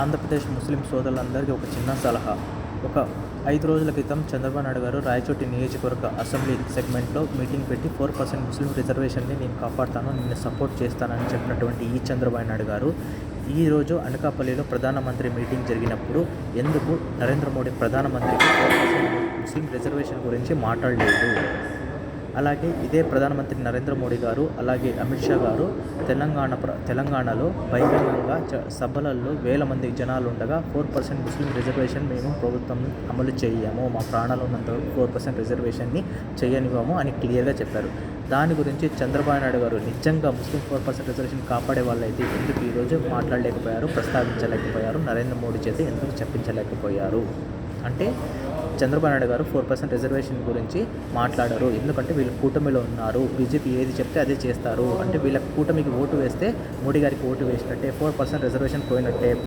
ఆంధ్రప్రదేశ్ ముస్లిం సోదరులందరికీ ఒక చిన్న సలహా. ఒక 5 రోజుల క్రితం చంద్రబాబు నాయుడు గారు రాయచోటి నియోజకవర్గ అసెంబ్లీ సెగ్మెంట్లో మీటింగ్ పెట్టి 4% ముస్లిం రిజర్వేషన్ని నేను కాపాడుతాను, నిన్ను సపోర్ట్ చేస్తానని చెప్పినటువంటి ఈ చంద్రబాబు నాయుడు గారు ఈరోజు అనకాపల్లిలో ప్రధానమంత్రి మీటింగ్ జరిగినప్పుడు ఎందుకు నరేంద్ర మోడీ ప్రధానమంత్రికి 4% ముస్లిం రిజర్వేషన్ గురించి మాట్లాడలేదు? అలాగే ఇదే ప్రధానమంత్రి నరేంద్ర మోడీ గారు అలాగే అమిత్ షా గారు తెలంగాణలో బహిరంగంగా సభలలో వేల మంది జనాలు ఉండగా 4% ముస్లిం రిజర్వేషన్ మేము ప్రభుత్వం అమలు చేయము, మా ప్రాణాలు ఉన్నంత వరకు 4% రిజర్వేషన్ని చేయనివ్వము అని క్లియర్గా చెప్పారు. దాని గురించి చంద్రబాబు నాయుడు గారు నిజంగా ముస్లిం 4% రిజర్వేషన్ కాపాడే వాళ్ళైతే ఎందుకు ఈరోజు మాట్లాడలేకపోయారు, ప్రస్తావించలేకపోయారు, నరేంద్ర మోడీ చేత ఎందుకు చెప్పించలేకపోయారు? అంటే చంద్రబాబు నాయుడు గారు 4% రిజర్వేషన్ గురించి మాట్లాడారు. ఎందుకంటే వీళ్ళు కూటమిలో ఉన్నారు, బీజేపీ ఏది చెప్తే అదే చేస్తారు. అంటే వీళ్ళ కూటమికి ఓటు వేస్తే మోడీ గారికి ఓటు వేసినట్టే, 4% రిజర్వేషన్ పోయినట్టే.